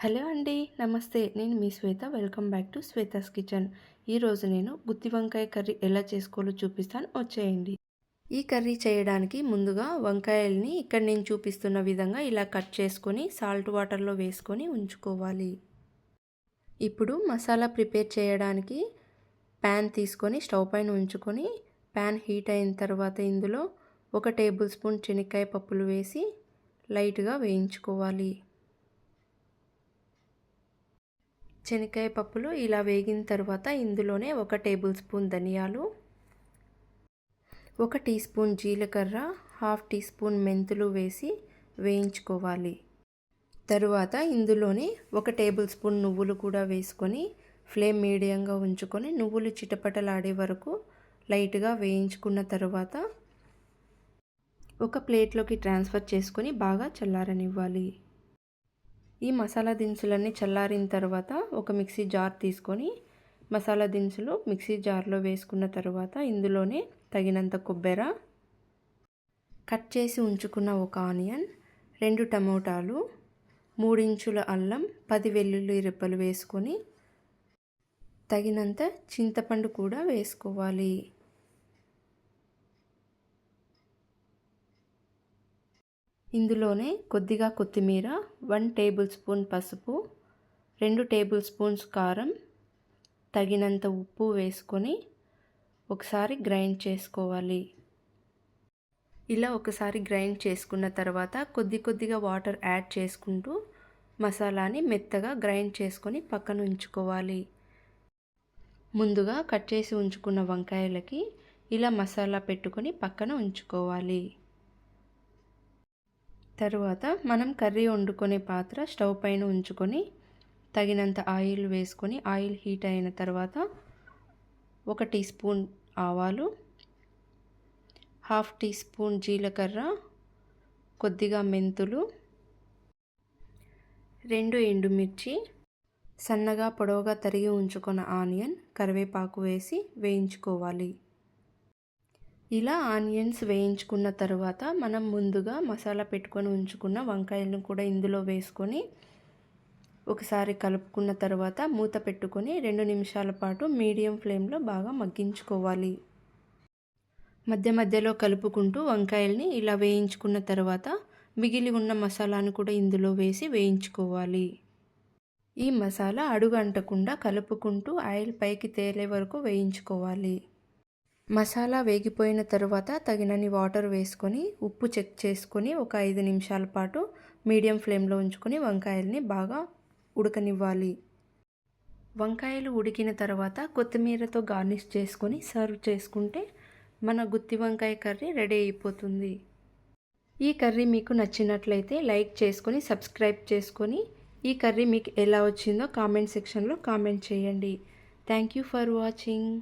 Hello అండి. నమస్తే. నేను మీ Shweta. Welcome back to Shweta's kitchen. ఈరోజు నేను గుత్తి వంకాయ కర్రీ ఎలా చేసుకోవాలో చూపిస్తాను, వచ్చేయండి. ఈ కర్రీ చేయడానికి ముందుగా వంకాయల్ని ఇక్కడ నేను చూపిస్తున్న విధంగా ఇలా కట్ చేసుకొని సాల్ట్ వాటర్లో వేసుకొని ఉంచుకోవాలి. ఇప్పుడు మసాలా ప్రిపేర్ చేయడానికి ప్యాన్ తీసుకొని స్టవ్ పైన ఉంచుకొని ప్యాన్ హీట్ అయిన తర్వాత ఇందులో 1 టేబుల్ స్పూన్ శనక్కాయ పప్పులు వేసి లైట్గా వేయించుకోవాలి. శనక్కాయ పప్పులు ఇలా వేగిన తర్వాత ఇందులోనే 1 టేబుల్ స్పూన్ ధనియాలు, 1 టీ స్పూన్ జీలకర్ర, హాఫ్ టీ స్పూన్ మెంతులు వేసి వేయించుకోవాలి. తరువాత ఇందులోనే 1 టేబుల్ స్పూన్ నువ్వులు కూడా వేసుకొని ఫ్లేమ్ మీడియంగా ఉంచుకొని నువ్వులు చిటపటలాడే వరకు లైట్గా వేయించుకున్న తర్వాత ఒక ప్లేట్లోకి ట్రాన్స్ఫర్ చేసుకొని బాగా చల్లారనివ్వాలి. ఈ మసాలా దినుసులన్నీ చల్లారిన తర్వాత ఒక మిక్సీ జార్ తీసుకొని మసాలా దినుసులు మిక్సీ జార్లో వేసుకున్న తర్వాత ఇందులోనే తగినంత కొబ్బెర, కట్ చేసి ఉంచుకున్న ఒక ఆనియన్, 2 టమోటాలు, 3 ఇంచుల అల్లం, 10 వెల్లుల్లి రెబ్బలు వేసుకొని తగినంత చింతపండు కూడా వేసుకోవాలి. ఇందులోనే కొద్దిగా కొత్తిమీర, 1 టేబుల్ స్పూన్ పసుపు, 2 టేబుల్ స్పూన్స్ కారం, తగినంత ఉప్పు వేసుకొని ఒకసారి గ్రైండ్ చేసుకోవాలి. ఇలా ఒకసారి గ్రైండ్ చేసుకున్న తర్వాత కొద్దిగా వాటర్ యాడ్ చేసుకుంటూ మసాలాని మెత్తగా గ్రైండ్ చేసుకొని పక్కన ఉంచుకోవాలి. ముందుగా కట్ చేసి ఉంచుకున్న వంకాయలకి ఇలా మసాలా పెట్టుకొని పక్కన ఉంచుకోవాలి. తరువాత మనం కర్రీ వండుకునే పాత్ర స్టవ్ పైన ఉంచుకొని తగినంత ఆయిల్ వేసుకొని ఆయిల్ హీట్ అయిన తర్వాత 1 టీ స్పూన్ ఆవాలు, హాఫ్ టీ స్పూన్ జీలకర్ర, కొద్దిగా మెంతులు, 2 ఎండుమిర్చి, సన్నగా పొడవుగా తరిగి ఉంచుకున్న ఆనియన్, కరివేపాకు వేసి వేయించుకోవాలి. ఇలా ఆనియన్స్ వేయించుకున్న తర్వాత మనం ముందుగా మసాలా పెట్టుకొని ఉంచుకున్న వంకాయలను కూడా ఇందులో వేసుకొని ఒకసారి కలుపుకున్న తర్వాత మూత పెట్టుకొని 2 నిమిషాల పాటు మీడియం ఫ్లేమ్లో బాగా మగ్గించుకోవాలి. మధ్య మధ్యలో కలుపుకుంటూ వంకాయల్ని ఇలా వేయించుకున్న తర్వాత మిగిలి ఉన్న మసాలాను కూడా ఇందులో వేసి వేయించుకోవాలి. ఈ మసాలా అడుగు అంటకుండా కలుపుకుంటూ ఆయిల్ పైకి తేలే వరకు వేయించుకోవాలి. మసాలా వేగిపోయిన తర్వాత తగినన్ని వాటర్ వేసుకొని ఉప్పు చెక్ చేసుకొని ఒక 5 నిమిషాల పాటు మీడియం ఫ్లేమ్లో ఉంచుకొని వంకాయల్ని బాగా ఉడకనివ్వాలి. వంకాయలు ఉడికిన తర్వాత కొత్తిమీరతో గార్నిష్ చేసుకొని సర్వ్ చేసుకుంటే మన గుత్తి వంకాయ కర్రీ రెడీ అయిపోతుంది. ఈ కర్రీ మీకు నచ్చినట్లయితే లైక్ చేసుకొని సబ్స్క్రైబ్ చేసుకొని ఈ కర్రీ మీకు ఎలా వచ్చిందో కామెంట్ సెక్షన్లో కామెంట్ చేయండి. Thank you for watching.